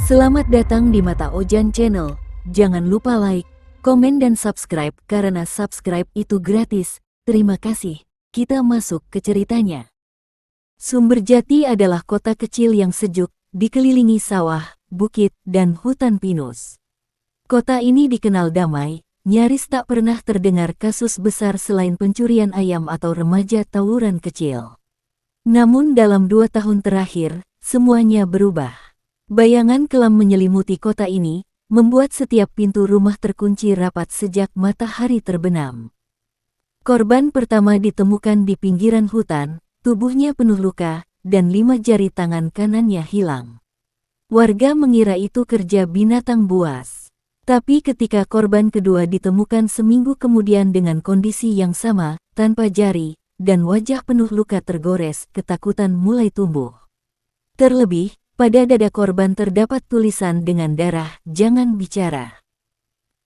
Selamat datang di Mata Ojan Channel. Jangan lupa like, komen dan subscribe karena subscribe itu gratis. Terima kasih. Kita masuk ke ceritanya. Sumberjati adalah kota kecil yang sejuk, dikelilingi sawah, bukit, dan hutan pinus. Kota ini dikenal damai, nyaris tak pernah terdengar kasus besar selain pencurian ayam atau remaja tawuran kecil. Namun dalam 2 tahun terakhir, semuanya berubah. Bayangan kelam menyelimuti kota ini, membuat setiap pintu rumah terkunci rapat sejak matahari terbenam. Korban pertama ditemukan di pinggiran hutan, tubuhnya penuh luka, dan 5 jari tangan kanannya hilang. Warga mengira itu kerja binatang buas. Tapi ketika korban kedua ditemukan seminggu kemudian dengan kondisi yang sama, tanpa jari, dan wajah penuh luka tergores, ketakutan mulai tumbuh. Terlebih, pada dada korban terdapat tulisan dengan darah, "Jangan bicara."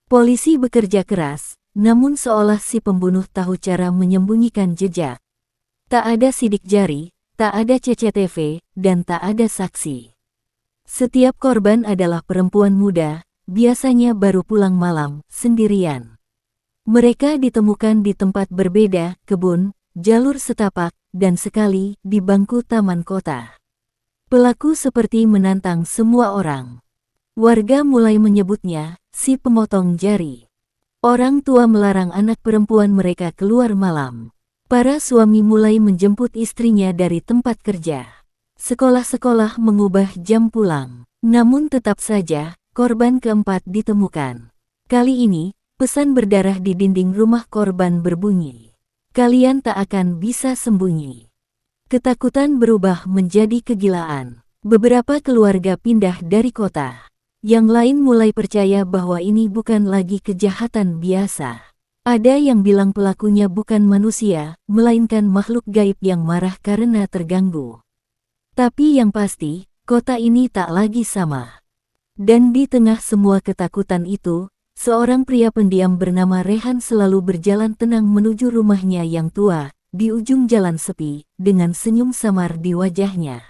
Polisi bekerja keras, namun seolah si pembunuh tahu cara menyembunyikan jejak. Tak ada sidik jari, tak ada CCTV, dan tak ada saksi. Setiap korban adalah perempuan muda, biasanya baru pulang malam, sendirian. Mereka ditemukan di tempat berbeda, kebun, jalur setapak, dan sekali di bangku taman kota. Pelaku seperti menantang semua orang. Warga mulai menyebutnya si pemotong jari. Orang tua melarang anak perempuan mereka keluar malam. Para suami mulai menjemput istrinya dari tempat kerja. Sekolah-sekolah mengubah jam pulang. Namun tetap saja, korban keempat ditemukan. Kali ini, pesan berdarah di dinding rumah korban berbunyi, "Kalian tak akan bisa sembunyi." Ketakutan berubah menjadi kegilaan. Beberapa keluarga pindah dari kota. Yang lain mulai percaya bahwa ini bukan lagi kejahatan biasa. Ada yang bilang pelakunya bukan manusia, melainkan makhluk gaib yang marah karena terganggu. Tapi yang pasti, kota ini tak lagi sama. Dan di tengah semua ketakutan itu, seorang pria pendiam bernama Rehan selalu berjalan tenang menuju rumahnya yang tua, di ujung jalan sepi, dengan senyum samar di wajahnya.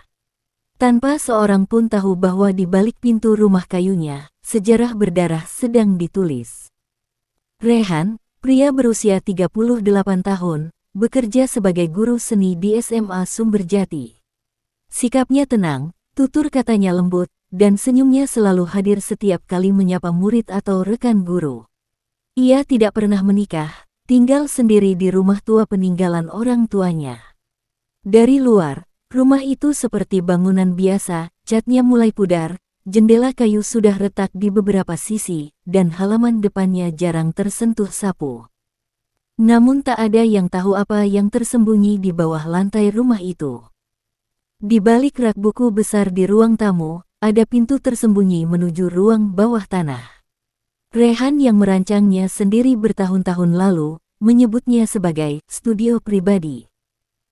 Tanpa seorang pun tahu bahwa di balik pintu rumah kayunya, sejarah berdarah sedang ditulis. Rehan, pria berusia 38 tahun, bekerja sebagai guru seni di SMA Sumberjati. Sikapnya tenang, tutur katanya lembut, dan senyumnya selalu hadir setiap kali menyapa murid atau rekan guru. Ia tidak pernah menikah, tinggal sendiri di rumah tua peninggalan orang tuanya. Dari luar, rumah itu seperti bangunan biasa, catnya mulai pudar, jendela kayu sudah retak di beberapa sisi, dan halaman depannya jarang tersentuh sapu. Namun tak ada yang tahu apa yang tersembunyi di bawah lantai rumah itu. Di balik rak buku besar di ruang tamu, ada pintu tersembunyi menuju ruang bawah tanah. Rehan yang merancangnya sendiri bertahun-tahun lalu, menyebutnya sebagai studio pribadi.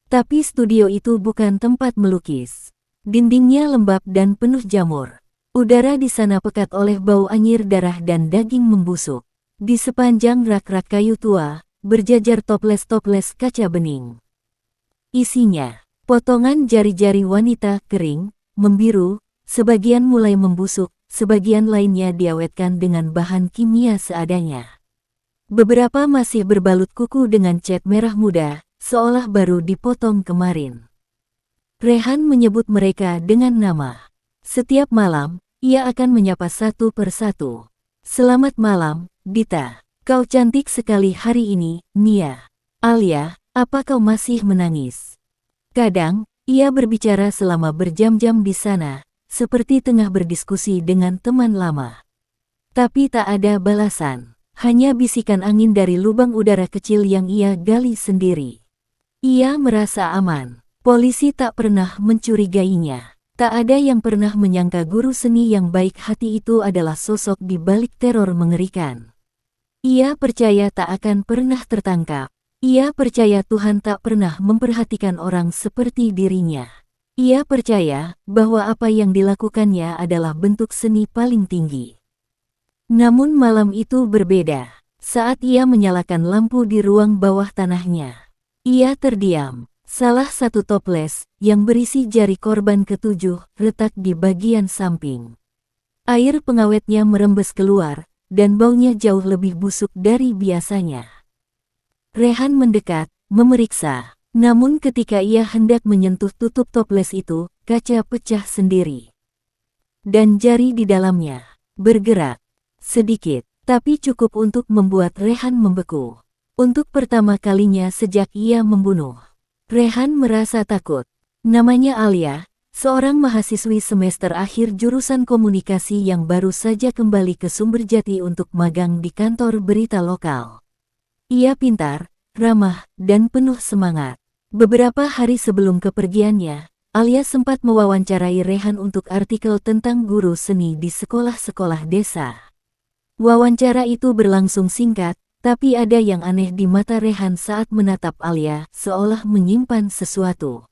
Tapi studio itu bukan tempat melukis. Dindingnya lembab dan penuh jamur. Udara di sana pekat oleh bau anyir darah dan daging membusuk. Di sepanjang rak-rak kayu tua, berjajar toples-toples kaca bening. Isinya, potongan jari-jari wanita kering, membiru, sebagian mulai membusuk, sebagian lainnya diawetkan dengan bahan kimia seadanya. Beberapa masih berbalut kuku dengan cat merah muda, seolah baru dipotong kemarin. Rehan menyebut mereka dengan nama. Setiap malam, ia akan menyapa satu persatu. "Selamat malam, Dita. Kau cantik sekali hari ini, Nia. Alia, apa kau masih menangis?" Kadang, ia berbicara selama berjam-jam di sana, seperti tengah berdiskusi dengan teman lama. Tapi tak ada balasan. Hanya bisikan angin dari lubang udara kecil yang ia gali sendiri. Ia merasa aman. Polisi tak pernah mencurigainya. Tak ada yang pernah menyangka guru seni yang baik hati itu adalah sosok di balik teror mengerikan. Ia percaya tak akan pernah tertangkap. Ia percaya Tuhan tak pernah memperhatikan orang seperti dirinya. Ia percaya bahwa apa yang dilakukannya adalah bentuk seni paling tinggi. Namun malam itu berbeda. Saat ia menyalakan lampu di ruang bawah tanahnya, ia terdiam. Salah satu toples, yang berisi jari korban ketujuh, retak di bagian samping. Air pengawetnya merembes keluar, dan baunya jauh lebih busuk dari biasanya. Rehan mendekat, memeriksa. Namun ketika ia hendak menyentuh tutup toples itu, kaca pecah sendiri. Dan jari di dalamnya bergerak. Sedikit, tapi cukup untuk membuat Rehan membeku. Untuk pertama kalinya sejak ia membunuh. Rehan merasa takut. Namanya Alia, seorang mahasiswi semester akhir jurusan komunikasi yang baru saja kembali ke Sumberjati untuk magang di kantor berita lokal. Ia pintar, ramah, dan penuh semangat. Beberapa hari sebelum kepergiannya, Alia sempat mewawancarai Rehan untuk artikel tentang guru seni di sekolah-sekolah desa. Wawancara itu berlangsung singkat, tapi ada yang aneh di mata Rehan saat menatap Alia, seolah menyimpan sesuatu.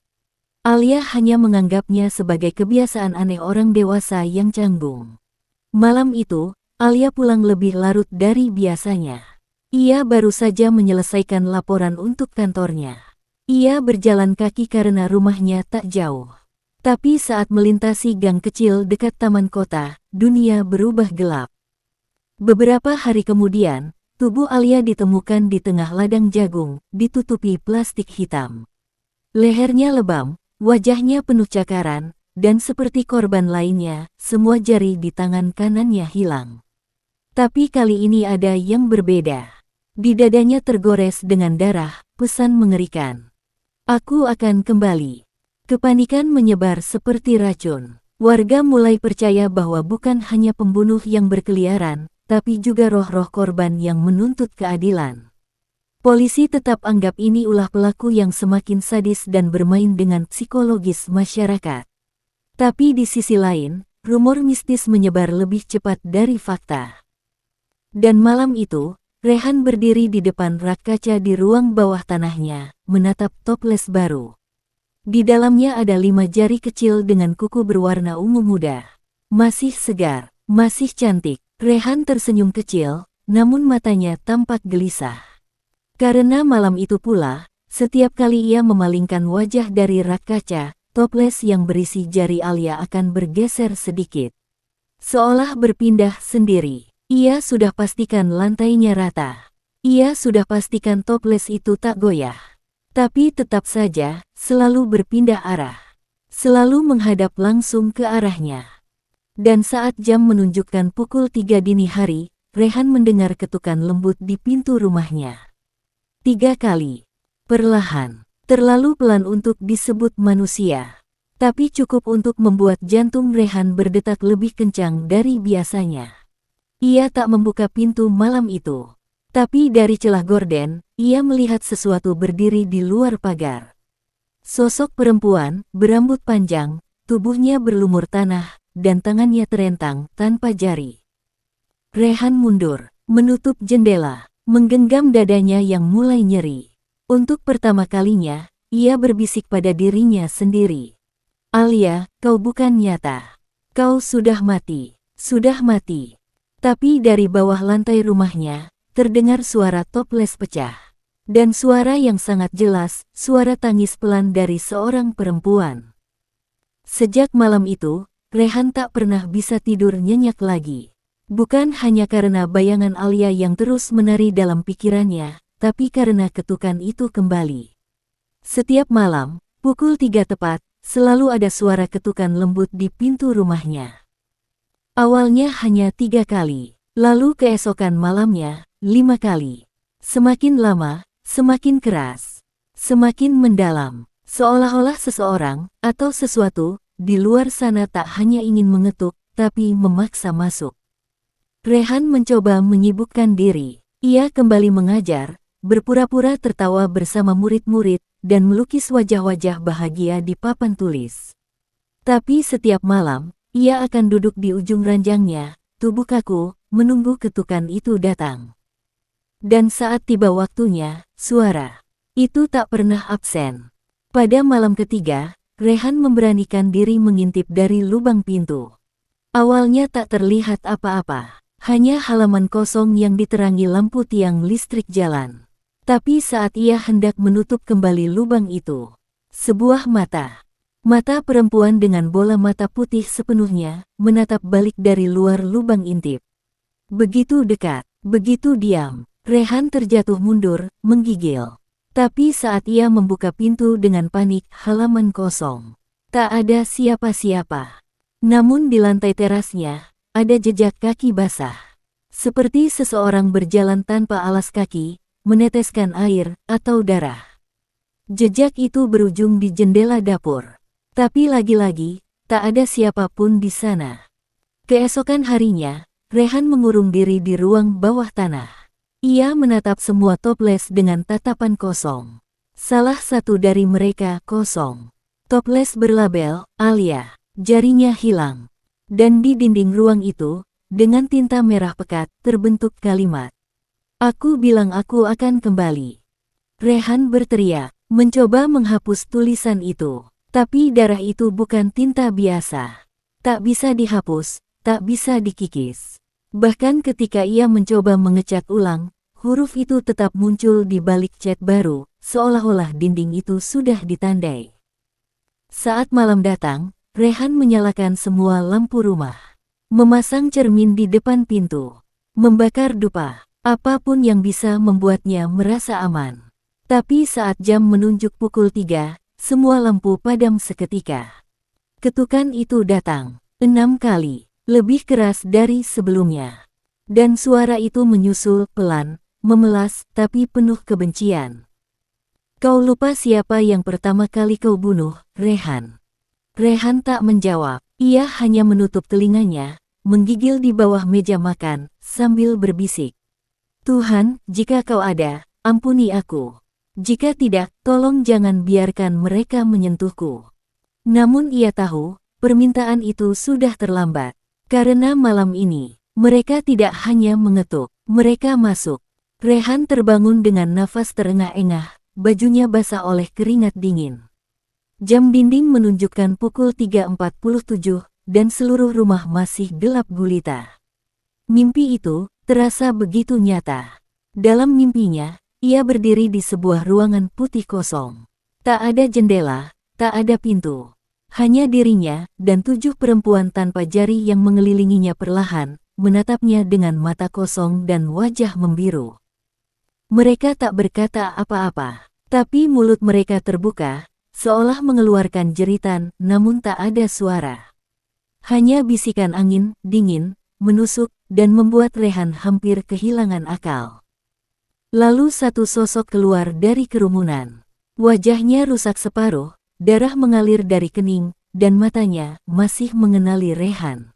Alia hanya menganggapnya sebagai kebiasaan aneh orang dewasa yang canggung. Malam itu, Alia pulang lebih larut dari biasanya. Ia baru saja menyelesaikan laporan untuk kantornya. Ia berjalan kaki karena rumahnya tak jauh. Tapi saat melintasi gang kecil dekat taman kota, dunia berubah gelap. Beberapa hari kemudian, tubuh Alia ditemukan di tengah ladang jagung, ditutupi plastik hitam. Lehernya lebam, wajahnya penuh cakaran, dan seperti korban lainnya, semua jari di tangan kanannya hilang. Tapi kali ini ada yang berbeda. Di dadanya tergores dengan darah, pesan mengerikan. Aku akan kembali. Kepanikan menyebar seperti racun. Warga mulai percaya bahwa bukan hanya pembunuh yang berkeliaran, tapi juga roh-roh korban yang menuntut keadilan. Polisi tetap anggap ini ulah pelaku yang semakin sadis dan bermain dengan psikologis masyarakat. Tapi di sisi lain, rumor mistis menyebar lebih cepat dari fakta. Dan malam itu, Rehan berdiri di depan rak kaca di ruang bawah tanahnya, menatap toples baru. Di dalamnya ada 5 jari kecil dengan kuku berwarna ungu muda. Masih segar, masih cantik. Rehan tersenyum kecil, namun matanya tampak gelisah. Karena malam itu pula, setiap kali ia memalingkan wajah dari rak kaca, toples yang berisi jari Alia akan bergeser sedikit. Seolah berpindah sendiri. Ia sudah pastikan lantainya rata. Ia sudah pastikan toples itu tak goyah. Tapi tetap saja, selalu berpindah arah. Selalu menghadap langsung ke arahnya. Dan saat jam menunjukkan pukul 3 dini hari, Rehan mendengar ketukan lembut di pintu rumahnya. 3 kali. Perlahan. Terlalu pelan untuk disebut manusia. Tapi cukup untuk membuat jantung Rehan berdetak lebih kencang dari biasanya. Ia tak membuka pintu malam itu. Tapi dari celah gorden, ia melihat sesuatu berdiri di luar pagar. Sosok perempuan, berambut panjang, tubuhnya berlumur tanah, dan tangannya terentang tanpa jari. Rehan mundur, menutup jendela, menggenggam dadanya yang mulai nyeri. Untuk pertama kalinya, ia berbisik pada dirinya sendiri. Alia, kau bukan nyata. Kau sudah mati. Sudah mati. Tapi dari bawah lantai rumahnya, terdengar suara toples pecah. Dan suara yang sangat jelas, suara tangis pelan dari seorang perempuan. Sejak malam itu, Rehan tak pernah bisa tidur nyenyak lagi. Bukan hanya karena bayangan Alia yang terus menari dalam pikirannya, tapi karena ketukan itu kembali. Setiap malam, pukul 3 tepat, selalu ada suara ketukan lembut di pintu rumahnya. Awalnya hanya 3 kali, lalu keesokan malamnya, 5 kali. Semakin lama, semakin keras, semakin mendalam, seolah-olah seseorang atau sesuatu di luar sana tak hanya ingin mengetuk, tapi memaksa masuk. Rehan mencoba menyibukkan diri. Ia kembali mengajar, berpura-pura tertawa bersama murid-murid, dan melukis wajah-wajah bahagia di papan tulis. Tapi setiap malam, ia akan duduk di ujung ranjangnya, tubuh kaku, menunggu ketukan itu datang. Dan saat tiba waktunya, suara itu tak pernah absen. Pada malam ketiga, Rehan memberanikan diri mengintip dari lubang pintu. Awalnya tak terlihat apa-apa, hanya halaman kosong yang diterangi lampu tiang listrik jalan. Tapi saat ia hendak menutup kembali lubang itu, sebuah mata Mata perempuan dengan bola mata putih sepenuhnya menatap balik dari luar lubang intip. Begitu dekat, begitu diam, Rehan terjatuh mundur, menggigil. Tapi saat ia membuka pintu dengan panik, halaman kosong. Tak ada siapa-siapa. Namun di lantai terasnya, ada jejak kaki basah. Seperti seseorang berjalan tanpa alas kaki, meneteskan air atau darah. Jejak itu berujung di jendela dapur. Tapi lagi-lagi, tak ada siapapun di sana. Keesokan harinya, Rehan mengurung diri di ruang bawah tanah. Ia menatap semua toples dengan tatapan kosong. Salah satu dari mereka kosong. Toples berlabel Alia. Jarinya hilang. Dan di dinding ruang itu, dengan tinta merah pekat, terbentuk kalimat. "Aku bilang aku akan kembali." Rehan berteriak, mencoba menghapus tulisan itu. Tapi darah itu bukan tinta biasa. Tak bisa dihapus, tak bisa dikikis. Bahkan ketika ia mencoba mengecat ulang, huruf itu tetap muncul di balik cat baru, seolah-olah dinding itu sudah ditandai. Saat malam datang, Rehan menyalakan semua lampu rumah. Memasang cermin di depan pintu. Membakar dupa, apapun yang bisa membuatnya merasa aman. Tapi saat jam menunjuk pukul 3, semua lampu padam seketika. Ketukan itu datang 6 kali, lebih keras dari sebelumnya. Dan suara itu menyusul pelan, memelas, tapi penuh kebencian. "Kau lupa siapa yang pertama kali kau bunuh, Rehan?" Rehan tak menjawab, ia hanya menutup telinganya, menggigil di bawah meja makan, sambil berbisik. "Tuhan, jika kau ada, ampuni aku. Jika tidak, tolong jangan biarkan mereka menyentuhku." Namun ia tahu, permintaan itu sudah terlambat. Karena malam ini, mereka tidak hanya mengetuk, mereka masuk. Rehan terbangun dengan nafas terengah-engah, bajunya basah oleh keringat dingin. Jam dinding menunjukkan pukul 3.47, dan seluruh rumah masih gelap gulita. Mimpi itu terasa begitu nyata. Dalam mimpinya, ia berdiri di sebuah ruangan putih kosong. Tak ada jendela, tak ada pintu. Hanya dirinya dan 7 perempuan tanpa jari yang mengelilinginya perlahan, menatapnya dengan mata kosong dan wajah membiru. Mereka tak berkata apa-apa, tapi mulut mereka terbuka, seolah mengeluarkan jeritan, namun tak ada suara. Hanya bisikan angin, dingin, menusuk, dan membuat Rehan hampir kehilangan akal. Lalu satu sosok keluar dari kerumunan. Wajahnya rusak separuh, darah mengalir dari kening, dan matanya masih mengenali Rehan.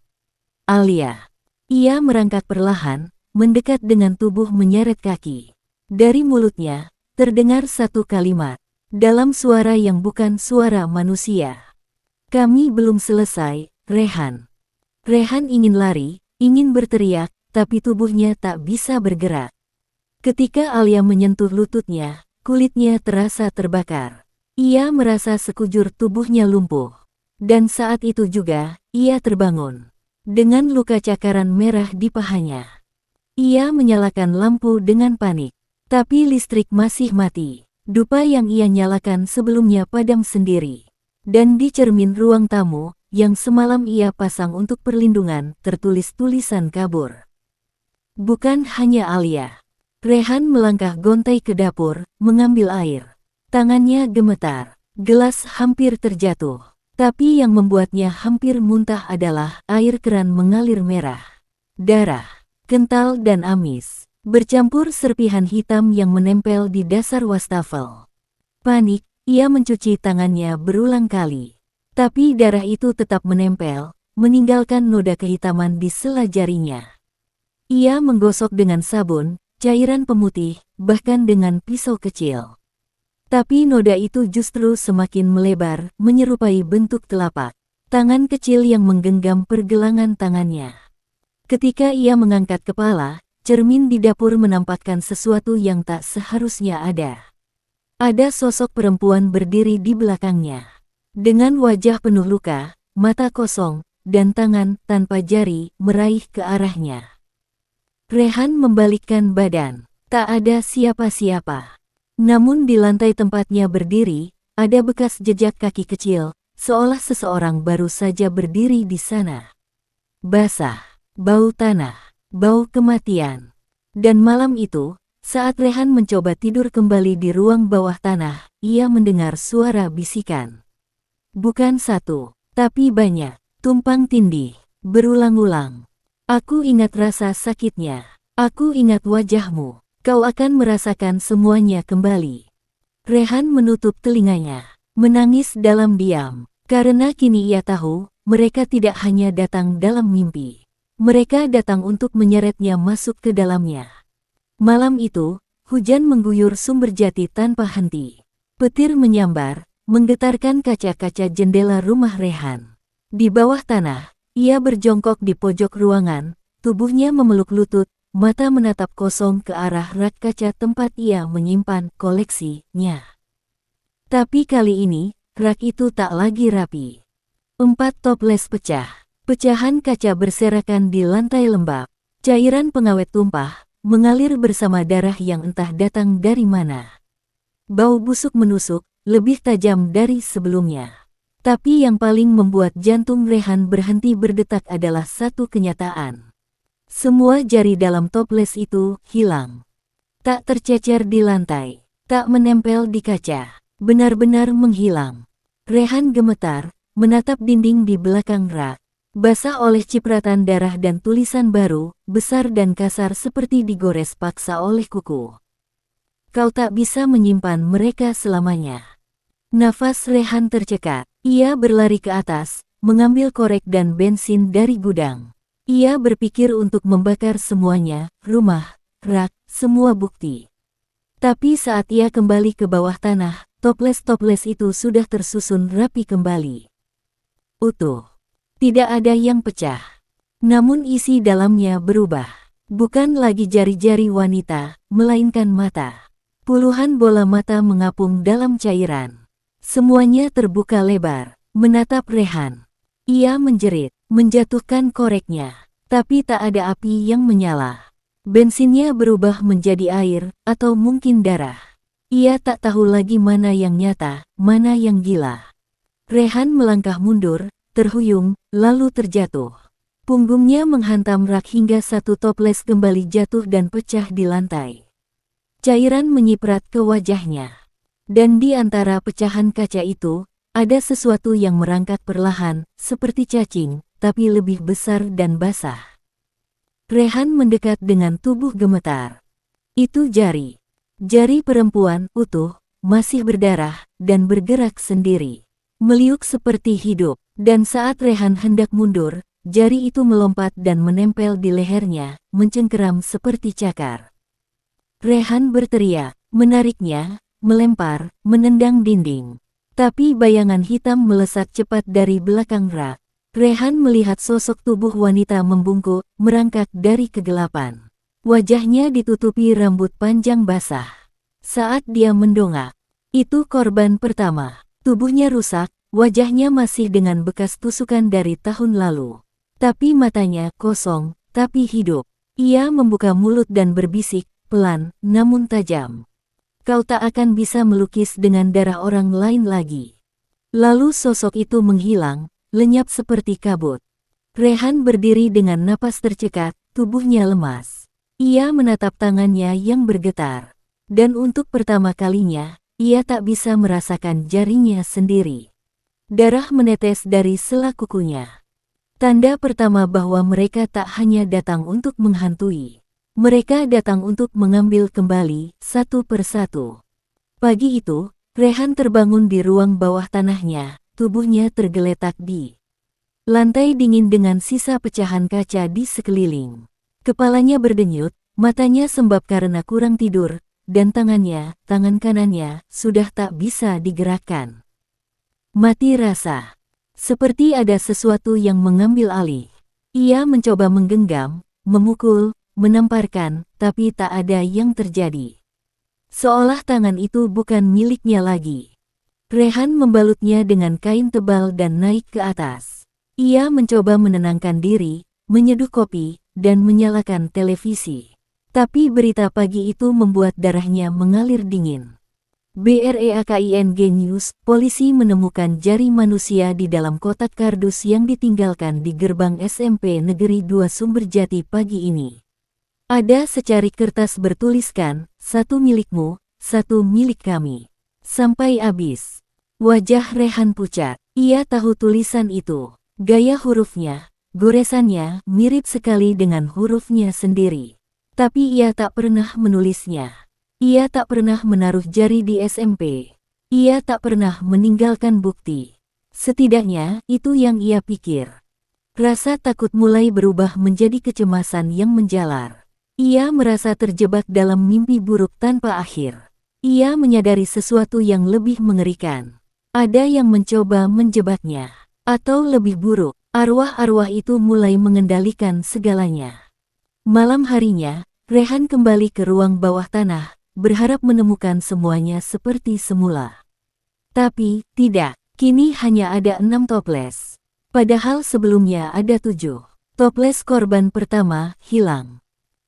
Alia. Ia merangkak perlahan, mendekat dengan tubuh menyeret kaki. Dari mulutnya, terdengar satu kalimat, dalam suara yang bukan suara manusia. "Kami belum selesai, Rehan." Rehan ingin lari, ingin berteriak, tapi tubuhnya tak bisa bergerak. Ketika Alia menyentuh lututnya, kulitnya terasa terbakar. Ia merasa sekujur tubuhnya lumpuh. Dan saat itu juga, ia terbangun. Dengan luka cakaran merah di pahanya. Ia menyalakan lampu dengan panik. Tapi listrik masih mati. Dupa yang ia nyalakan sebelumnya padam sendiri. Dan di cermin ruang tamu, yang semalam ia pasang untuk perlindungan, tertulis tulisan kabur. Bukan hanya Alia. Rehan melangkah gontai ke dapur, mengambil air. Tangannya gemetar, gelas hampir terjatuh. Tapi yang membuatnya hampir muntah adalah air keran mengalir merah. Darah, kental dan amis, bercampur serpihan hitam yang menempel di dasar wastafel. Panik, ia mencuci tangannya berulang kali. Tapi darah itu tetap menempel, meninggalkan noda kehitaman di sela jarinya. Ia menggosok dengan sabun, cairan pemutih, bahkan dengan pisau kecil. Tapi noda itu justru semakin melebar, menyerupai bentuk telapak tangan kecil yang menggenggam pergelangan tangannya. Ketika ia mengangkat kepala, cermin di dapur menampakkan sesuatu yang tak seharusnya ada. Ada sosok perempuan berdiri di belakangnya. Dengan wajah penuh luka, mata kosong, dan tangan tanpa jari meraih ke arahnya. Rehan membalikkan badan. Tak ada siapa-siapa. Namun di lantai tempatnya berdiri, ada bekas jejak kaki kecil, seolah seseorang baru saja berdiri di sana. Basah, bau tanah, bau kematian. Dan malam itu, saat Rehan mencoba tidur kembali di ruang bawah tanah, ia mendengar suara bisikan. Bukan satu, tapi banyak, tumpang tindih, berulang-ulang. Aku ingat rasa sakitnya. Aku ingat wajahmu. Kau akan merasakan semuanya kembali. Rehan menutup telinganya, menangis dalam diam, karena kini ia tahu, mereka tidak hanya datang dalam mimpi. Mereka datang untuk menyeretnya masuk ke dalamnya. Malam itu, hujan mengguyur Sumber Jati tanpa henti. Petir menyambar, menggetarkan kaca-kaca jendela rumah Rehan. Di bawah tanah, ia berjongkok di pojok ruangan, tubuhnya memeluk lutut, mata menatap kosong ke arah rak kaca tempat ia menyimpan koleksinya. Tapi kali ini, rak itu tak lagi rapi. 4 toples pecah. Pecahan kaca berserakan di lantai lembab. Cairan pengawet tumpah, mengalir bersama darah yang entah datang dari mana. Bau busuk menusuk, lebih tajam dari sebelumnya. Tapi yang paling membuat jantung Rehan berhenti berdetak adalah satu kenyataan. Semua jari dalam toples itu hilang. Tak tercecer di lantai, tak menempel di kaca, benar-benar menghilang. Rehan gemetar, menatap dinding di belakang rak, basah oleh cipratan darah dan tulisan baru, besar dan kasar seperti digores paksa oleh kuku. Kau tak bisa menyimpan mereka selamanya. Nafas Rehan tercekat, ia berlari ke atas, mengambil korek dan bensin dari gudang. Ia berpikir untuk membakar semuanya, rumah, rak, semua bukti. Tapi saat ia kembali ke bawah tanah, toples-toples itu sudah tersusun rapi kembali. Utuh. Tidak ada yang pecah. Namun isi dalamnya berubah. Bukan lagi jari-jari wanita, melainkan mata. Puluhan bola mata mengapung dalam cairan. Semuanya terbuka lebar, menatap Rehan. Ia menjerit, menjatuhkan koreknya. Tapi tak ada api yang menyala. Bensinnya berubah menjadi air, atau mungkin darah. Ia tak tahu lagi mana yang nyata, mana yang gila. Rehan melangkah mundur, terhuyung, lalu terjatuh. Punggungnya menghantam rak hingga satu toples kembali jatuh dan pecah di lantai. Cairan menyiprat ke wajahnya. Dan di antara pecahan kaca itu, ada sesuatu yang merangkak perlahan, seperti cacing, tapi lebih besar dan basah. Rehan mendekat dengan tubuh gemetar. Itu jari. Jari perempuan, utuh, masih berdarah, dan bergerak sendiri. Meliuk seperti hidup, dan saat Rehan hendak mundur, jari itu melompat dan menempel di lehernya, mencengkeram seperti cakar. Rehan berteriak, menariknya, melempar, menendang dinding. Tapi bayangan hitam melesat cepat dari belakang rak. Rehan melihat sosok tubuh wanita membungkuk, merangkak dari kegelapan. Wajahnya ditutupi rambut panjang basah. Saat dia mendongak, itu korban pertama. Tubuhnya rusak, wajahnya masih dengan bekas tusukan dari tahun lalu. Tapi matanya kosong, tapi hidup. Ia membuka mulut dan berbisik, pelan, namun tajam. Kau tak akan bisa melukis dengan darah orang lain lagi. Lalu sosok itu menghilang, lenyap seperti kabut. Rehan berdiri dengan napas tercekat, tubuhnya lemas. Ia menatap tangannya yang bergetar. Dan untuk pertama kalinya, ia tak bisa merasakan jarinya sendiri. Darah menetes dari sela kukunya. Tanda pertama bahwa mereka tak hanya datang untuk menghantui. Mereka datang untuk mengambil kembali, satu persatu. Pagi itu, Rehan terbangun di ruang bawah tanahnya. Tubuhnya tergeletak di lantai dingin dengan sisa pecahan kaca di sekeliling. Kepalanya berdenyut, matanya sembab karena kurang tidur, dan tangan kanannya, sudah tak bisa digerakkan. Mati rasa. Seperti ada sesuatu yang mengambil alih. Ia mencoba menggenggam, memukul, menamparkan, tapi tak ada yang terjadi. Seolah tangan itu bukan miliknya lagi. Rehan membalutnya dengan kain tebal dan naik ke atas. Ia mencoba menenangkan diri, menyeduh kopi, dan menyalakan televisi. Tapi berita pagi itu membuat darahnya mengalir dingin. BREAKING News, polisi menemukan jari manusia di dalam kotak kardus yang ditinggalkan di gerbang SMP Negeri 2 Sumberjati pagi ini. Ada secari kertas bertuliskan, "Satu milikmu, satu milik kami." Sampai habis. Wajah Rehan pucat. Ia tahu tulisan itu. Gaya hurufnya, goresannya mirip sekali dengan hurufnya sendiri. Tapi ia tak pernah menulisnya. Ia tak pernah menaruh jari di SMP. Ia tak pernah meninggalkan bukti. Setidaknya, itu yang ia pikir. Rasa takut mulai berubah menjadi kecemasan yang menjalar. Ia merasa terjebak dalam mimpi buruk tanpa akhir. Ia menyadari sesuatu yang lebih mengerikan. Ada yang mencoba menjebaknya. Atau lebih buruk, arwah-arwah itu mulai mengendalikan segalanya. Malam harinya, Rehan kembali ke ruang bawah tanah, berharap menemukan semuanya seperti semula. Tapi, tidak. Kini hanya ada 6 toples. Padahal sebelumnya ada 7. Toples korban pertama hilang.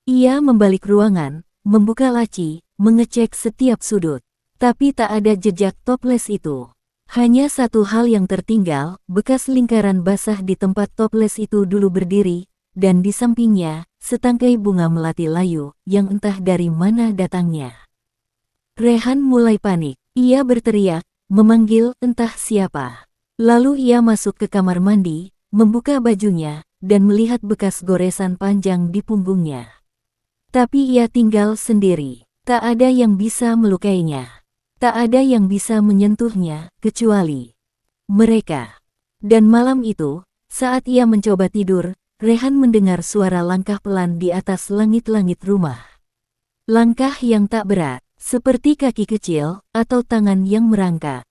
Ia membalik ruangan, membuka laci, mengecek setiap sudut. Tapi tak ada jejak toples itu. Hanya satu hal yang tertinggal, bekas lingkaran basah di tempat toples itu dulu berdiri, dan di sampingnya, setangkai bunga melati layu, yang entah dari mana datangnya. Rehan mulai panik. Ia berteriak, memanggil entah siapa. Lalu ia masuk ke kamar mandi, membuka bajunya, dan melihat bekas goresan panjang di punggungnya. Tapi ia tinggal sendiri. Tak ada yang bisa melukainya. Tak ada yang bisa menyentuhnya, kecuali mereka. Dan malam itu, saat ia mencoba tidur, Rehan mendengar suara langkah pelan di atas langit-langit rumah. Langkah yang tak berat, seperti kaki kecil atau tangan yang merangkak.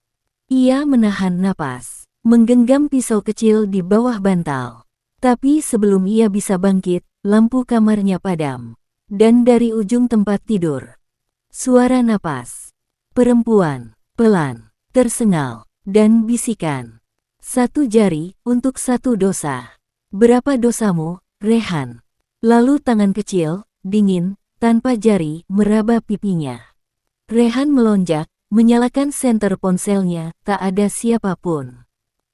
Ia menahan napas, menggenggam pisau kecil di bawah bantal. Tapi sebelum ia bisa bangkit, lampu kamarnya padam. Dan dari ujung tempat tidur, suara napas perempuan, pelan, tersengal, dan bisikan. "Satu jari untuk satu dosa. Berapa dosamu, Rehan?" Lalu tangan kecil, dingin, tanpa jari, meraba pipinya. Rehan melonjak, menyalakan senter ponselnya, tak ada siapapun.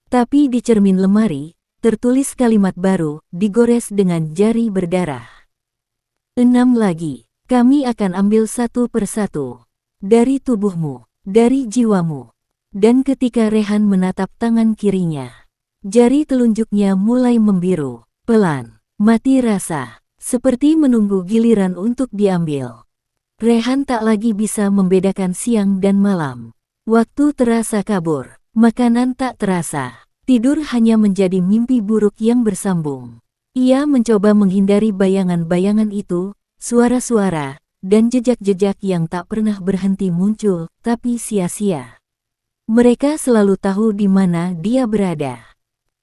Tapi di cermin lemari, tertulis kalimat baru, digores dengan jari berdarah. 6 lagi. Kami akan ambil satu persatu. Dari tubuhmu, dari jiwamu. Dan ketika Rehan menatap tangan kirinya, jari telunjuknya mulai membiru, pelan, mati rasa, seperti menunggu giliran untuk diambil. Rehan tak lagi bisa membedakan siang dan malam. Waktu terasa kabur, makanan tak terasa, tidur hanya menjadi mimpi buruk yang bersambung. Ia mencoba menghindari bayangan-bayangan itu, suara-suara, dan jejak-jejak yang tak pernah berhenti muncul, tapi sia-sia. Mereka selalu tahu di mana dia berada.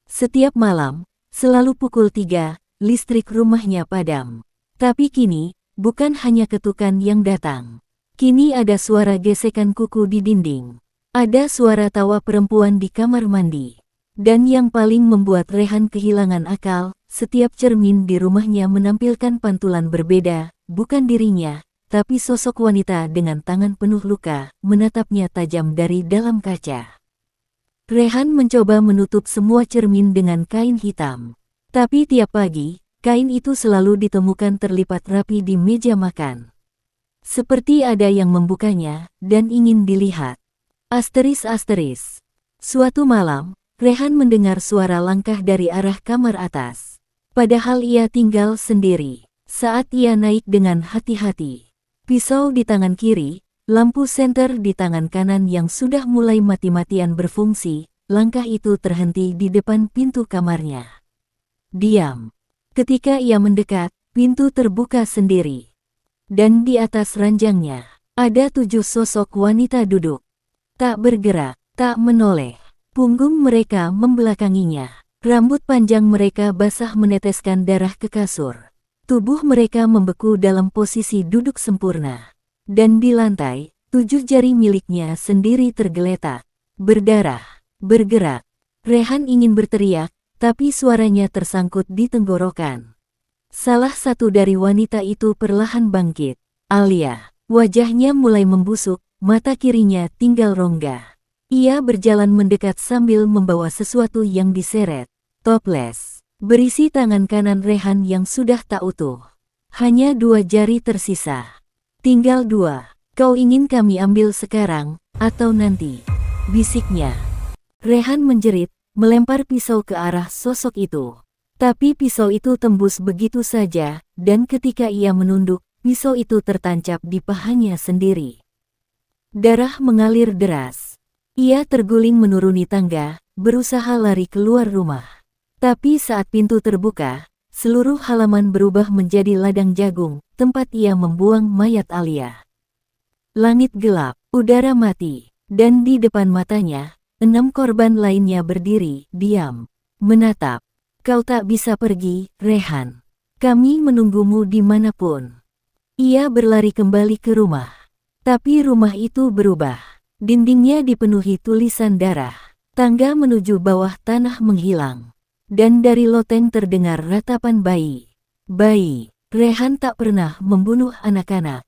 Setiap malam, selalu pukul 3, listrik rumahnya padam. Tapi kini, bukan hanya ketukan yang datang. Kini ada suara gesekan kuku di dinding. Ada suara tawa perempuan di kamar mandi. Dan yang paling membuat Rehan kehilangan akal, setiap cermin di rumahnya menampilkan pantulan berbeda, bukan dirinya, tapi sosok wanita dengan tangan penuh luka, menatapnya tajam dari dalam kaca. Rehan mencoba menutup semua cermin dengan kain hitam. Tapi tiap pagi, kain itu selalu ditemukan terlipat rapi di meja makan. Seperti ada yang membukanya, dan ingin dilihat. Asteris. Suatu malam, Rehan mendengar suara langkah dari arah kamar atas. Padahal ia tinggal sendiri. Saat ia naik dengan hati-hati, pisau di tangan kiri, lampu senter di tangan kanan yang sudah mulai mati-matian berfungsi, langkah itu terhenti di depan pintu kamarnya. Diam. Ketika ia mendekat, pintu terbuka sendiri. Dan di atas ranjangnya, ada 7 sosok wanita duduk. Tak bergerak, tak menoleh. Punggung mereka membelakanginya. Rambut panjang mereka basah meneteskan darah ke kasur. Tubuh mereka membeku dalam posisi duduk sempurna. Dan di lantai, 7 jari miliknya sendiri tergeletak. Berdarah, bergerak. Rehan ingin berteriak, tapi suaranya tersangkut di tenggorokan. Salah satu dari wanita itu perlahan bangkit. Alia. Wajahnya mulai membusuk, mata kirinya tinggal rongga. Ia berjalan mendekat sambil membawa sesuatu yang diseret. Toples berisi tangan kanan Rehan yang sudah tak utuh. Hanya 2 jari tersisa. Tinggal 2. Kau ingin kami ambil sekarang, atau nanti? Bisiknya. Rehan menjerit, melempar pisau ke arah sosok itu. Tapi pisau itu tembus begitu saja, dan ketika ia menunduk, pisau itu tertancap di pahanya sendiri. Darah mengalir deras. Ia terguling menuruni tangga, berusaha lari keluar rumah. Tapi saat pintu terbuka, seluruh halaman berubah menjadi ladang jagung, tempat ia membuang mayat Alia. Langit gelap, udara mati, dan di depan matanya, 6 korban lainnya berdiri, diam, menatap. Kau tak bisa pergi, Rehan. Kami menunggumu dimanapun. Ia berlari kembali ke rumah. Tapi rumah itu berubah. Dindingnya dipenuhi tulisan darah. Tangga menuju bawah tanah menghilang. Dan dari loteng terdengar ratapan bayi. Bayi, Rehan tak pernah membunuh anak-anak.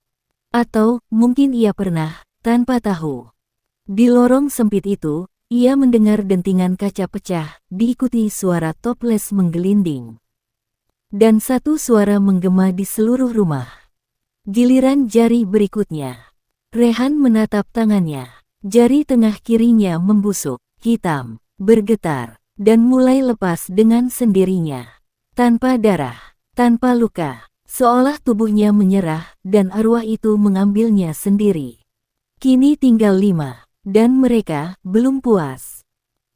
Atau mungkin ia pernah, tanpa tahu. Di lorong sempit itu, ia mendengar dentingan kaca pecah, diikuti suara toples menggelinding. Dan satu suara menggema di seluruh rumah. Giliran jari berikutnya. Rehan menatap tangannya. Jari tengah kirinya membusuk, hitam, bergetar, dan mulai lepas dengan sendirinya. Tanpa darah, tanpa luka, seolah tubuhnya menyerah dan arwah itu mengambilnya sendiri. Kini tinggal 5. Dan mereka belum puas.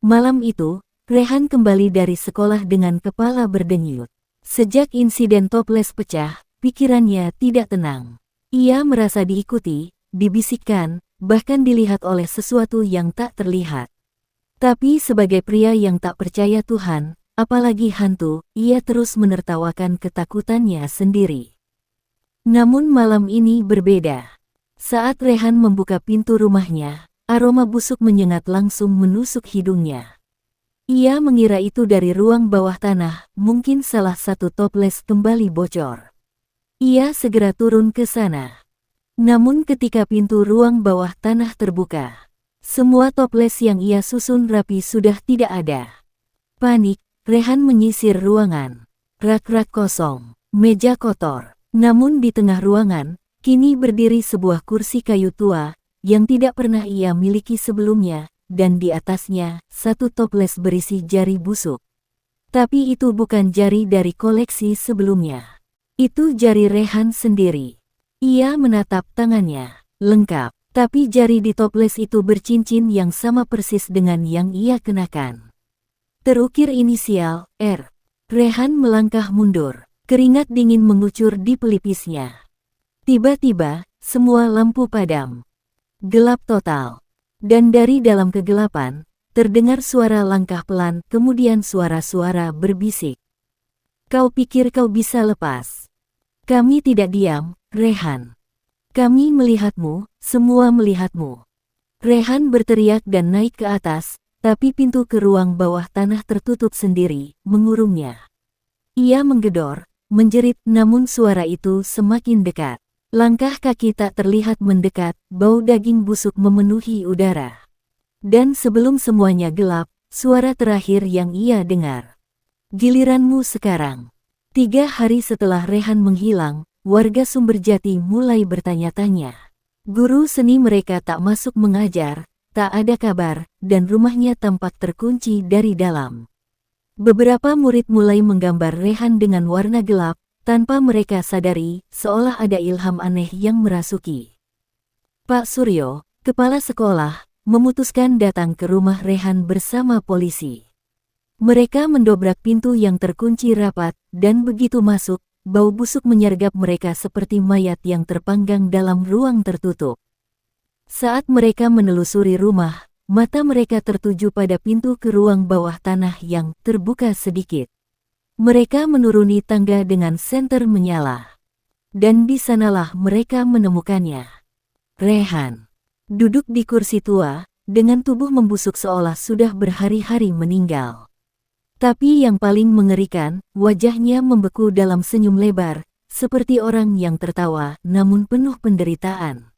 Malam itu, Rehan kembali dari sekolah dengan kepala berdenyut. Sejak insiden toples pecah, pikirannya tidak tenang. Ia merasa diikuti, dibisikkan, bahkan dilihat oleh sesuatu yang tak terlihat. Tapi sebagai pria yang tak percaya Tuhan, apalagi hantu, ia terus menertawakan ketakutannya sendiri. Namun malam ini berbeda. Saat Rehan membuka pintu rumahnya, aroma busuk menyengat langsung menusuk hidungnya. Ia mengira itu dari ruang bawah tanah, mungkin salah satu toples kembali bocor. Ia segera turun ke sana. Namun ketika pintu ruang bawah tanah terbuka, semua toples yang ia susun rapi sudah tidak ada. Panik, Rehan menyisir ruangan. Rak-rak kosong, meja kotor. Namun di tengah ruangan, kini berdiri sebuah kursi kayu tua, yang tidak pernah ia miliki sebelumnya, dan di atasnya, satu toples berisi jari busuk. Tapi itu bukan jari dari koleksi sebelumnya. Itu jari Rehan sendiri. Ia menatap tangannya, lengkap, tapi jari di toples itu bercincin yang sama persis dengan yang ia kenakan. Terukir inisial, R. Rehan melangkah mundur, keringat dingin mengucur di pelipisnya. Tiba-tiba, semua lampu padam. Gelap total. Dan dari dalam kegelapan, terdengar suara langkah pelan, kemudian suara-suara berbisik. Kau pikir kau bisa lepas? Kami tidak diam, Rehan. Kami melihatmu, semua melihatmu. Rehan berteriak dan naik ke atas, tapi pintu ke ruang bawah tanah tertutup sendiri, mengurungnya. Ia menggedor, menjerit, namun suara itu semakin dekat. Langkah kaki tak terlihat mendekat, bau daging busuk memenuhi udara. Dan sebelum semuanya gelap, suara terakhir yang ia dengar. Giliranmu sekarang. 3 hari setelah Rehan menghilang, warga Sumberjati mulai bertanya-tanya. Guru seni mereka tak masuk mengajar, tak ada kabar, dan rumahnya tampak terkunci dari dalam. Beberapa murid mulai menggambar Rehan dengan warna gelap, tanpa mereka sadari, seolah ada ilham aneh yang merasuki. Pak Suryo, kepala sekolah, memutuskan datang ke rumah Rehan bersama polisi. Mereka mendobrak pintu yang terkunci rapat, dan begitu masuk, bau busuk menyergap mereka seperti mayat yang terpanggang dalam ruang tertutup. Saat mereka menelusuri rumah, mata mereka tertuju pada pintu ke ruang bawah tanah yang terbuka sedikit. Mereka menuruni tangga dengan senter menyala. Dan di sanalah mereka menemukannya. Rehan. Duduk di kursi tua, dengan tubuh membusuk seolah sudah berhari-hari meninggal. Tapi yang paling mengerikan, wajahnya membeku dalam senyum lebar, seperti orang yang tertawa namun penuh penderitaan.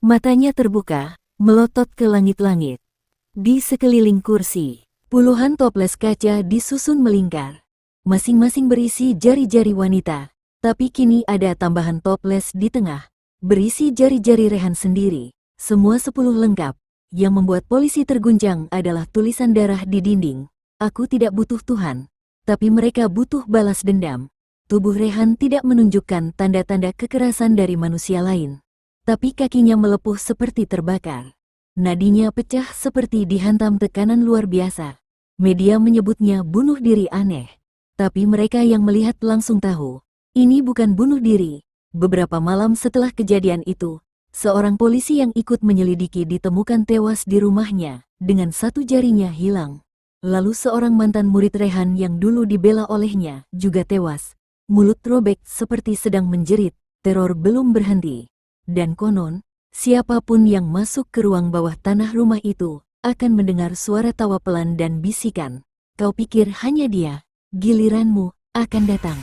Matanya terbuka, melotot ke langit-langit. Di sekeliling kursi, puluhan toples kaca disusun melingkar. Masing-masing berisi jari-jari wanita, tapi kini ada tambahan toples di tengah, berisi jari-jari Rehan sendiri. Semua 10 lengkap. Yang membuat polisi terguncang adalah tulisan darah di dinding. Aku tidak butuh Tuhan, tapi mereka butuh balas dendam. Tubuh Rehan tidak menunjukkan tanda-tanda kekerasan dari manusia lain, tapi kakinya melepuh seperti terbakar. Nadinya pecah seperti dihantam tekanan luar biasa. Media menyebutnya bunuh diri aneh, tapi mereka yang melihat langsung tahu, ini bukan bunuh diri. Beberapa malam setelah kejadian itu, seorang polisi yang ikut menyelidiki ditemukan tewas di rumahnya, dengan satu jarinya hilang. Lalu seorang mantan murid Rehan yang dulu dibela olehnya, juga tewas. Mulut robek seperti sedang menjerit, teror belum berhenti. Dan konon, siapapun yang masuk ke ruang bawah tanah rumah itu, akan mendengar suara tawa pelan dan bisikan. Kau pikir hanya dia, giliranmu akan datang.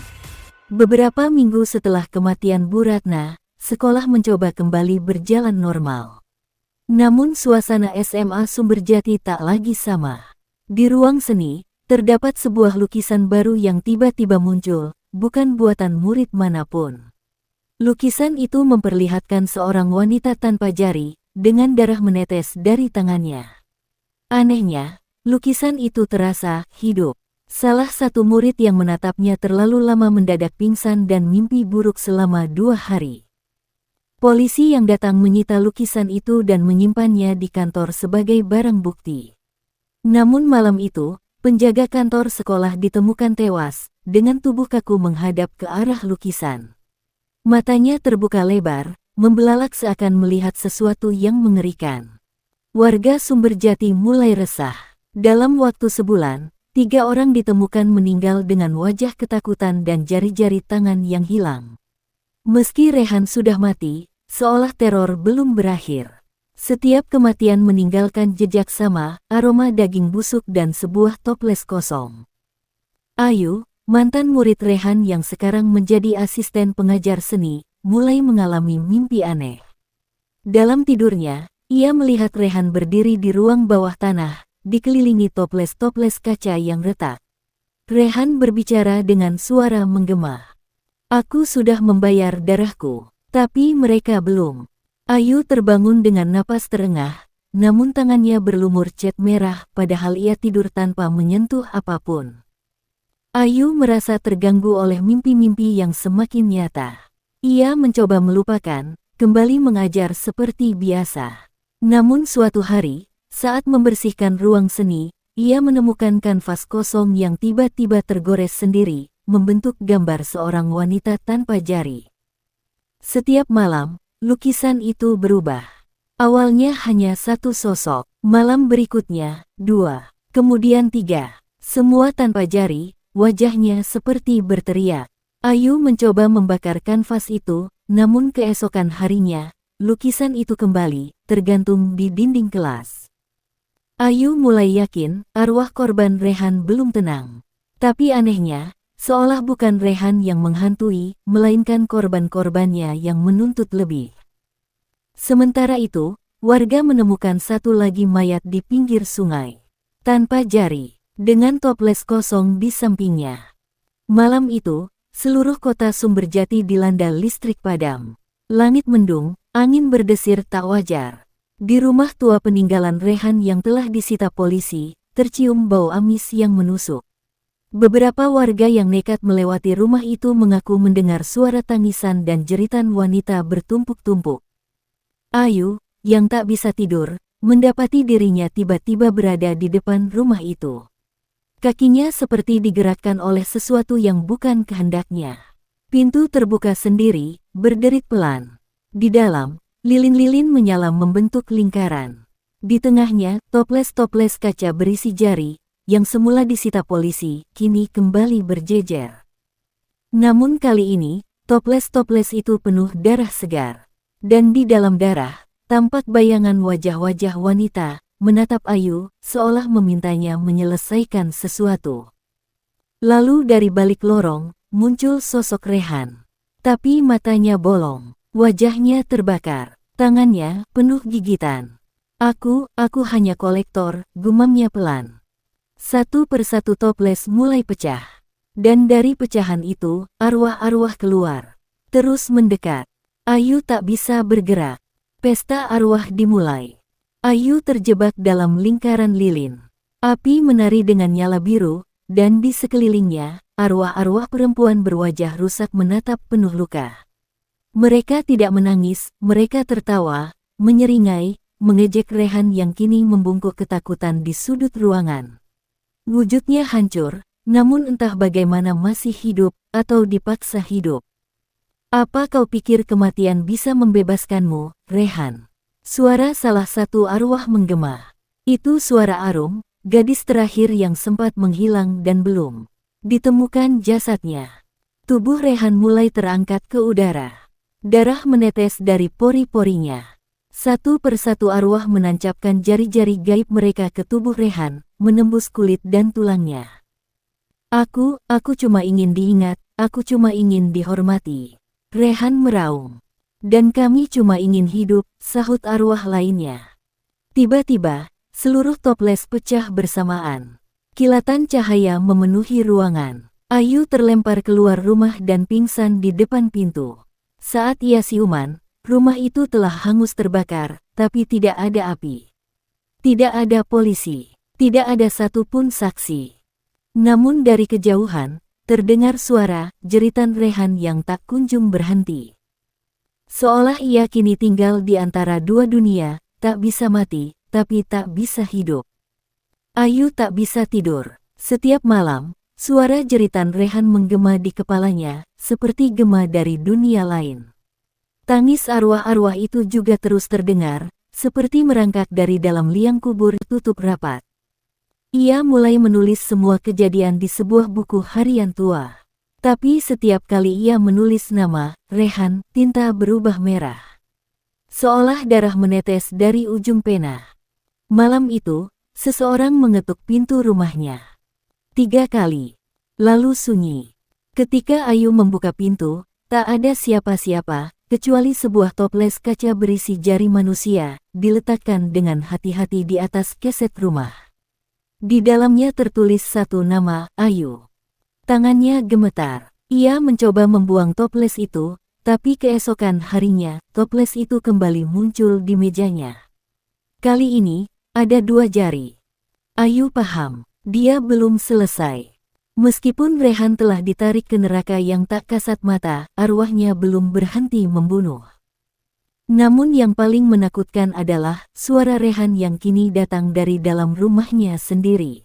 Beberapa minggu setelah kematian Bu Ratna, sekolah mencoba kembali berjalan normal. Namun suasana SMA Sumberjati tak lagi sama. Di ruang seni, terdapat sebuah lukisan baru yang tiba-tiba muncul, bukan buatan murid manapun. Lukisan itu memperlihatkan seorang wanita tanpa jari, dengan darah menetes dari tangannya. Anehnya, lukisan itu terasa hidup. Salah satu murid yang menatapnya terlalu lama mendadak pingsan dan mimpi buruk selama 2 hari. Polisi yang datang menyita lukisan itu dan menyimpannya di kantor sebagai barang bukti. Namun malam itu, penjaga kantor sekolah ditemukan tewas, dengan tubuh kaku menghadap ke arah lukisan. Matanya terbuka lebar, membelalak seakan melihat sesuatu yang mengerikan. Warga Sumberjati mulai resah. Dalam waktu sebulan, 3 orang ditemukan meninggal dengan wajah ketakutan dan jari-jari tangan yang hilang. Meski Rehan sudah mati, seolah teror belum berakhir. Setiap kematian meninggalkan jejak sama, aroma daging busuk dan sebuah toples kosong. Ayu, mantan murid Rehan yang sekarang menjadi asisten pengajar seni, mulai mengalami mimpi aneh. Dalam tidurnya, ia melihat Rehan berdiri di ruang bawah tanah, dikelilingi toples-toples kaca yang retak. Rehan berbicara dengan suara menggema. Aku sudah membayar darahku, tapi mereka belum. Ayu terbangun dengan napas terengah, namun tangannya berlumur cat merah padahal ia tidur tanpa menyentuh apapun. Ayu merasa terganggu oleh mimpi-mimpi yang semakin nyata. Ia mencoba melupakan, kembali mengajar seperti biasa. Namun suatu hari, saat membersihkan ruang seni, ia menemukan kanvas kosong yang tiba-tiba tergores sendiri, membentuk gambar seorang wanita tanpa jari. Setiap malam, lukisan itu berubah. Awalnya hanya satu sosok, malam berikutnya, 2, kemudian 3, semua tanpa jari. Wajahnya seperti berteriak. Ayu mencoba membakar kanvas itu, namun keesokan harinya, lukisan itu kembali, tergantung di dinding kelas. Ayu mulai yakin, arwah korban Rehan belum tenang. Tapi anehnya, seolah bukan Rehan yang menghantui, melainkan korban-korbannya yang menuntut lebih. Sementara itu, warga menemukan satu lagi mayat di pinggir sungai. Tanpa jari. Dengan toples kosong di sampingnya. Malam itu, seluruh kota Sumberjati dilanda listrik padam. Langit mendung, angin berdesir tak wajar. Di rumah tua peninggalan Rehan yang telah disita polisi, tercium bau amis yang menusuk. Beberapa warga yang nekat melewati rumah itu mengaku mendengar suara tangisan dan jeritan wanita bertumpuk-tumpuk. Ayu, yang tak bisa tidur, mendapati dirinya tiba-tiba berada di depan rumah itu. Kakinya seperti digerakkan oleh sesuatu yang bukan kehendaknya. Pintu terbuka sendiri, berderit pelan. Di dalam, lilin-lilin menyala membentuk lingkaran. Di tengahnya, toples-toples kaca berisi jari, yang semula disita polisi, kini kembali berjejer. Namun kali ini, toples-toples itu penuh darah segar. Dan di dalam darah, tampak bayangan wajah-wajah wanita, menatap Ayu, seolah memintanya menyelesaikan sesuatu. Lalu dari balik lorong, muncul sosok Rehan. Tapi matanya bolong, wajahnya terbakar. Tangannya penuh gigitan. Aku hanya kolektor, gumamnya pelan. Satu persatu toples mulai pecah. Dan dari pecahan itu, arwah-arwah keluar. Terus mendekat. Ayu tak bisa bergerak. Pesta arwah dimulai. Ayu terjebak dalam lingkaran lilin. Api menari dengan nyala biru, dan di sekelilingnya, arwah-arwah perempuan berwajah rusak menatap penuh luka. Mereka tidak menangis, mereka tertawa, menyeringai, mengejek Rehan yang kini membungkuk ketakutan di sudut ruangan. Wujudnya hancur, namun entah bagaimana masih hidup, atau dipaksa hidup. Apa kau pikir kematian bisa membebaskanmu, Rehan? Suara salah satu arwah menggema. Itu suara Arum, gadis terakhir yang sempat menghilang dan belum ditemukan jasadnya. Tubuh Rehan mulai terangkat ke udara. Darah menetes dari pori-porinya. Satu persatu arwah menancapkan jari-jari gaib mereka ke tubuh Rehan, menembus kulit dan tulangnya. Aku cuma ingin diingat, aku cuma ingin dihormati. Rehan meraung. Dan kami cuma ingin hidup, sahut arwah lainnya. Tiba-tiba, seluruh toples pecah bersamaan. Kilatan cahaya memenuhi ruangan. Ayu terlempar keluar rumah dan pingsan di depan pintu. Saat ia siuman, rumah itu telah hangus terbakar, tapi tidak ada api. Tidak ada polisi, tidak ada satupun saksi. Namun dari kejauhan, terdengar suara jeritan Rehan yang tak kunjung berhenti. Seolah ia kini tinggal di antara dua dunia, tak bisa mati, tapi tak bisa hidup. Ayu tak bisa tidur. Setiap malam, suara jeritan Rehan menggema di kepalanya, seperti gema dari dunia lain. Tangis arwah-arwah itu juga terus terdengar, seperti merangkak dari dalam liang kubur tutup rapat. Ia mulai menulis semua kejadian di sebuah buku harian tua. Tapi setiap kali ia menulis nama Rehan, tinta berubah merah. Seolah darah menetes dari ujung pena. Malam itu, seseorang mengetuk pintu rumahnya. 3 kali. Lalu sunyi. Ketika Ayu membuka pintu, tak ada siapa-siapa, kecuali sebuah toples kaca berisi jari manusia, diletakkan dengan hati-hati di atas keset rumah. Di dalamnya tertulis satu nama, Ayu. Tangannya gemetar. Ia mencoba membuang toples itu, tapi keesokan harinya, toples itu kembali muncul di mejanya. Kali ini, ada 2 jari. Ayu paham, dia belum selesai. Meskipun Rehan telah ditarik ke neraka yang tak kasat mata, arwahnya belum berhenti membunuh. Namun yang paling menakutkan adalah suara Rehan yang kini datang dari dalam rumahnya sendiri.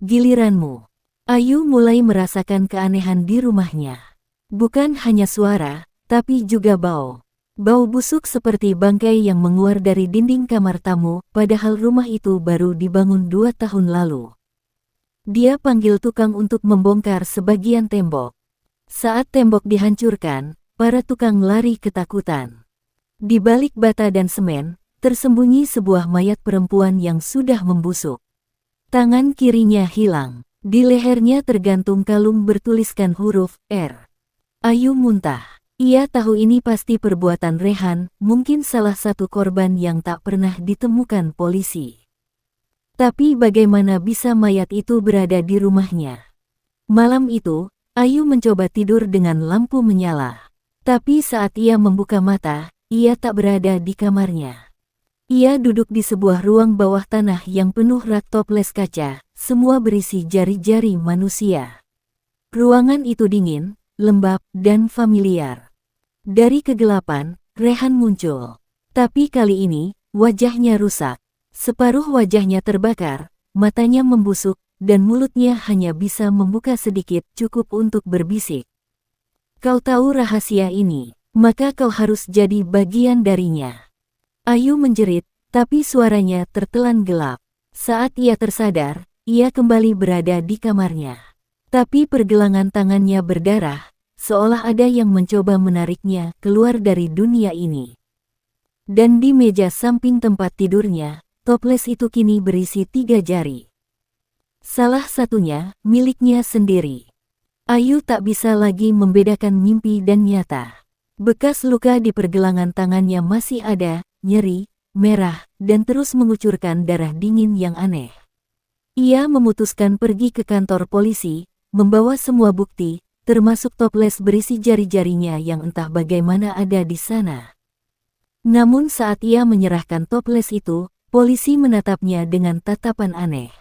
Giliranmu. Ayu mulai merasakan keanehan di rumahnya. Bukan hanya suara, tapi juga bau. Bau busuk seperti bangkai yang menguar dari dinding kamar tamu, padahal rumah itu baru dibangun 2 tahun lalu. Dia panggil tukang untuk membongkar sebagian tembok. Saat tembok dihancurkan, para tukang lari ketakutan. Di balik bata dan semen, tersembunyi sebuah mayat perempuan yang sudah membusuk. Tangan kirinya hilang. Di lehernya tergantung kalung bertuliskan huruf R. Ayu muntah. Ia tahu ini pasti perbuatan Rehan, mungkin salah satu korban yang tak pernah ditemukan polisi. Tapi bagaimana bisa mayat itu berada di rumahnya? Malam itu, Ayu mencoba tidur dengan lampu menyala. Tapi saat ia membuka mata, ia tak berada di kamarnya. Ia duduk di sebuah ruang bawah tanah yang penuh rak toples kaca, semua berisi jari-jari manusia. Ruangan itu dingin, lembab, dan familiar. Dari kegelapan, Rehan muncul. Tapi kali ini, wajahnya rusak. Separuh wajahnya terbakar, matanya membusuk, dan mulutnya hanya bisa membuka sedikit cukup untuk berbisik. Kau tahu rahasia ini, maka kau harus jadi bagian darinya. Ayu menjerit, tapi suaranya tertelan gelap. Saat ia tersadar, ia kembali berada di kamarnya. Tapi pergelangan tangannya berdarah, seolah ada yang mencoba menariknya keluar dari dunia ini. Dan di meja samping tempat tidurnya, toples itu kini berisi 3 jari. Salah satunya, miliknya sendiri. Ayu tak bisa lagi membedakan mimpi dan nyata. Bekas luka di pergelangan tangannya masih ada, nyeri, merah, dan terus mengucurkan darah dingin yang aneh. Ia memutuskan pergi ke kantor polisi, membawa semua bukti, termasuk toples berisi jari-jarinya yang entah bagaimana ada di sana. Namun saat ia menyerahkan toples itu, polisi menatapnya dengan tatapan aneh.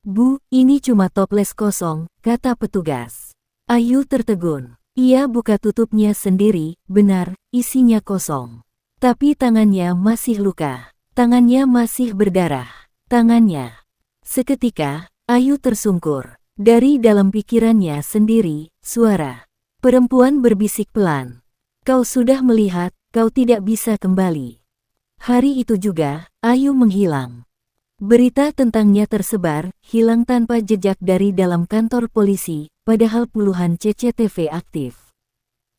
"Bu, ini cuma toples kosong," kata petugas. Ayu tertegun. Ia buka tutupnya sendiri, benar, isinya kosong. Tapi tangannya masih luka. Tangannya masih berdarah. Tangannya. Seketika, Ayu tersungkur. Dari dalam pikirannya sendiri, suara perempuan berbisik pelan. "Kau sudah melihat, kau tidak bisa kembali." Hari itu juga, Ayu menghilang. Berita tentangnya tersebar, hilang tanpa jejak dari dalam kantor polisi, padahal puluhan CCTV aktif.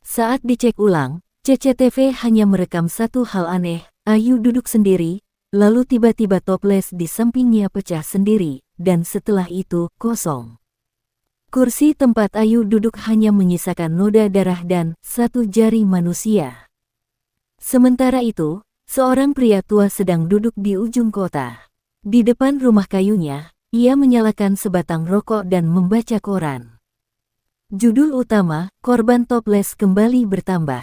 Saat dicek ulang, CCTV hanya merekam satu hal aneh, Ayu duduk sendiri, lalu tiba-tiba toples di sampingnya pecah sendiri, dan setelah itu, kosong. Kursi tempat Ayu duduk hanya menyisakan noda darah dan satu jari manusia. Sementara itu, seorang pria tua sedang duduk di ujung kota. Di depan rumah kayunya, ia menyalakan sebatang rokok dan membaca koran. Judul utama, korban toples kembali bertambah.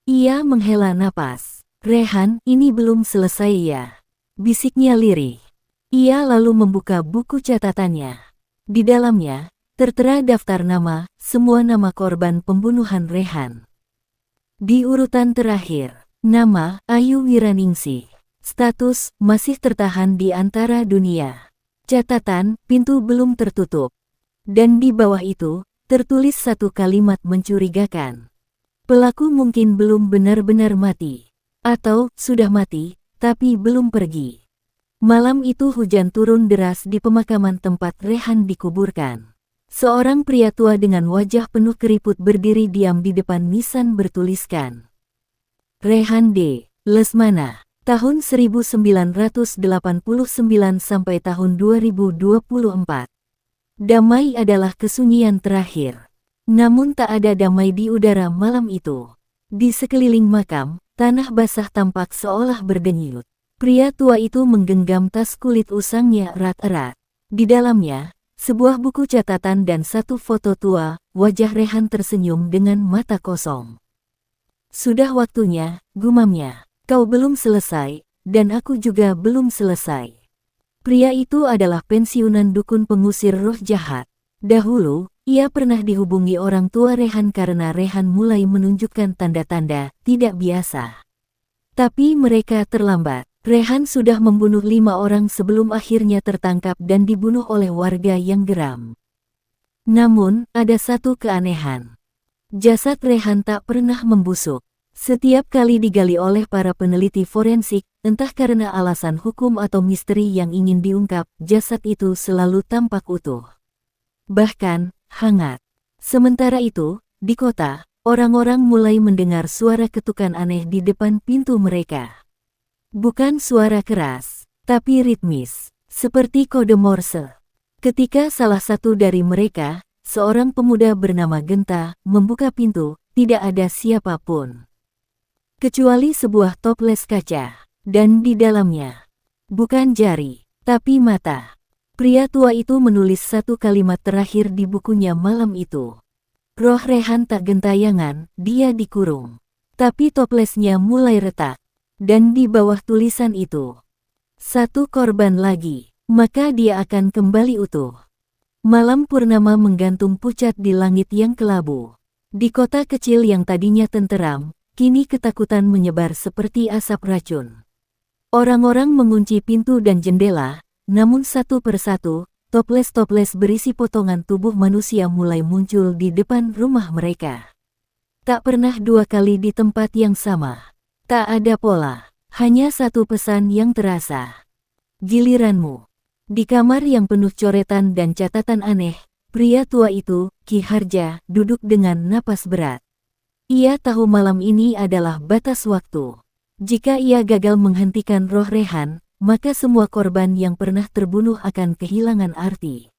Ia menghela napas. "Rehan, ini belum selesai ya," bisiknya lirih. Ia lalu membuka buku catatannya. Di dalamnya, tertera daftar nama, semua nama korban pembunuhan Rehan. Di urutan terakhir, nama Ayu Wiraningsih. Status, masih tertahan di antara dunia. Catatan, pintu belum tertutup. Dan di bawah itu, tertulis satu kalimat mencurigakan. Pelaku mungkin belum benar-benar mati. Atau, sudah mati, tapi belum pergi. Malam itu hujan turun deras di pemakaman tempat Rehan dikuburkan. Seorang pria tua dengan wajah penuh keriput berdiri diam di depan nisan bertuliskan Rehan D. Lesmana. Tahun 1989 sampai tahun 2024. Damai adalah kesunyian terakhir. Namun tak ada damai di udara malam itu. Di sekeliling makam, tanah basah tampak seolah berdenyut. Pria tua itu menggenggam tas kulit usangnya erat-erat. Di dalamnya, sebuah buku catatan dan satu foto tua, wajah Rehan tersenyum dengan mata kosong. "Sudah waktunya," gumamnya. "Kau belum selesai, dan aku juga belum selesai." Pria itu adalah pensiunan dukun pengusir roh jahat. Dahulu, ia pernah dihubungi orang tua Rehan karena Rehan mulai menunjukkan tanda-tanda tidak biasa. Tapi mereka terlambat. Rehan sudah membunuh 5 orang sebelum akhirnya tertangkap dan dibunuh oleh warga yang geram. Namun, ada satu keanehan. Jasad Rehan tak pernah membusuk. Setiap kali digali oleh para peneliti forensik, entah karena alasan hukum atau misteri yang ingin diungkap, jasad itu selalu tampak utuh. Bahkan, hangat. Sementara itu, di kota, orang-orang mulai mendengar suara ketukan aneh di depan pintu mereka. Bukan suara keras, tapi ritmis, seperti kode Morse. Ketika salah satu dari mereka, seorang pemuda bernama Genta, membuka pintu, tidak ada siapapun. Kecuali sebuah toples kaca, dan di dalamnya, bukan jari, tapi mata. Pria tua itu menulis satu kalimat terakhir di bukunya malam itu. Roh Rehan tak gentayangan, dia dikurung. Tapi toplesnya mulai retak. Dan di bawah tulisan itu, satu korban lagi, maka dia akan kembali utuh. Malam purnama menggantung pucat di langit yang kelabu. Di kota kecil yang tadinya tenteram, kini ketakutan menyebar seperti asap racun. Orang-orang mengunci pintu dan jendela, namun satu persatu, toples-toples berisi potongan tubuh manusia mulai muncul di depan rumah mereka. Tak pernah 2 kali di tempat yang sama. Tak ada pola, hanya satu pesan yang terasa. Giliranmu. Di kamar yang penuh coretan dan catatan aneh, pria tua itu, Ki Harja, duduk dengan napas berat. Ia tahu malam ini adalah batas waktu. Jika ia gagal menghentikan roh Rehan, maka semua korban yang pernah terbunuh akan kehilangan arti.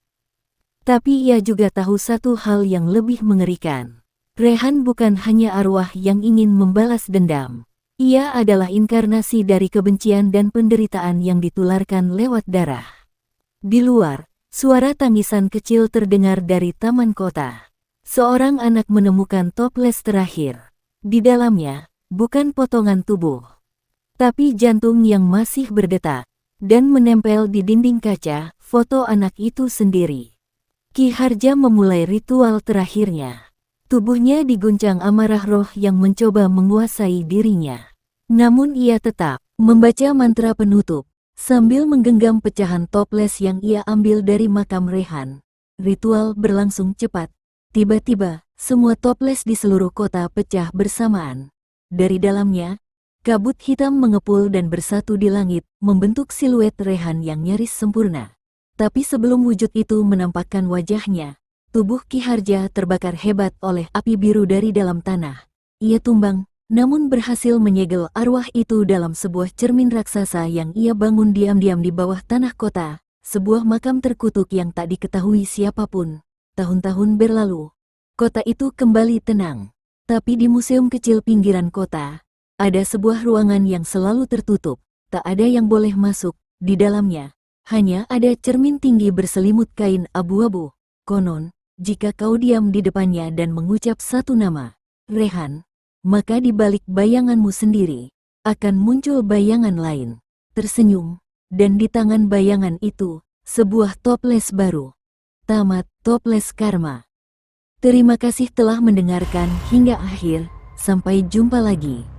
Tapi ia juga tahu satu hal yang lebih mengerikan. Rehan bukan hanya arwah yang ingin membalas dendam. Ia adalah inkarnasi dari kebencian dan penderitaan yang ditularkan lewat darah. Di luar, suara tangisan kecil terdengar dari taman kota. Seorang anak menemukan toples terakhir. Di dalamnya, bukan potongan tubuh, tapi jantung yang masih berdetak, dan menempel di dinding kaca, foto anak itu sendiri. Ki Harja memulai ritual terakhirnya. Tubuhnya diguncang amarah roh yang mencoba menguasai dirinya. Namun ia tetap membaca mantra penutup, sambil menggenggam pecahan toples yang ia ambil dari makam Rehan. Ritual berlangsung cepat. Tiba-tiba, semua toples di seluruh kota pecah bersamaan. Dari dalamnya, kabut hitam mengepul dan bersatu di langit, membentuk siluet Rehan yang nyaris sempurna. Tapi sebelum wujud itu menampakkan wajahnya, tubuh Ki Harja terbakar hebat oleh api biru dari dalam tanah. Ia tumbang, namun berhasil menyegel arwah itu dalam sebuah cermin raksasa yang ia bangun diam-diam di bawah tanah kota, sebuah makam terkutuk yang tak diketahui siapapun. Tahun-tahun berlalu, kota itu kembali tenang. Tapi di museum kecil pinggiran kota, ada sebuah ruangan yang selalu tertutup, tak ada yang boleh masuk. Di dalamnya, hanya ada cermin tinggi berselimut kain abu-abu. Konon, jika kau diam di depannya dan mengucap satu nama, Rehan, maka di balik bayanganmu sendiri, akan muncul bayangan lain, tersenyum, dan di tangan bayangan itu, sebuah toples baru. Tamat Toples Karma. Terima kasih telah mendengarkan hingga akhir, sampai jumpa lagi.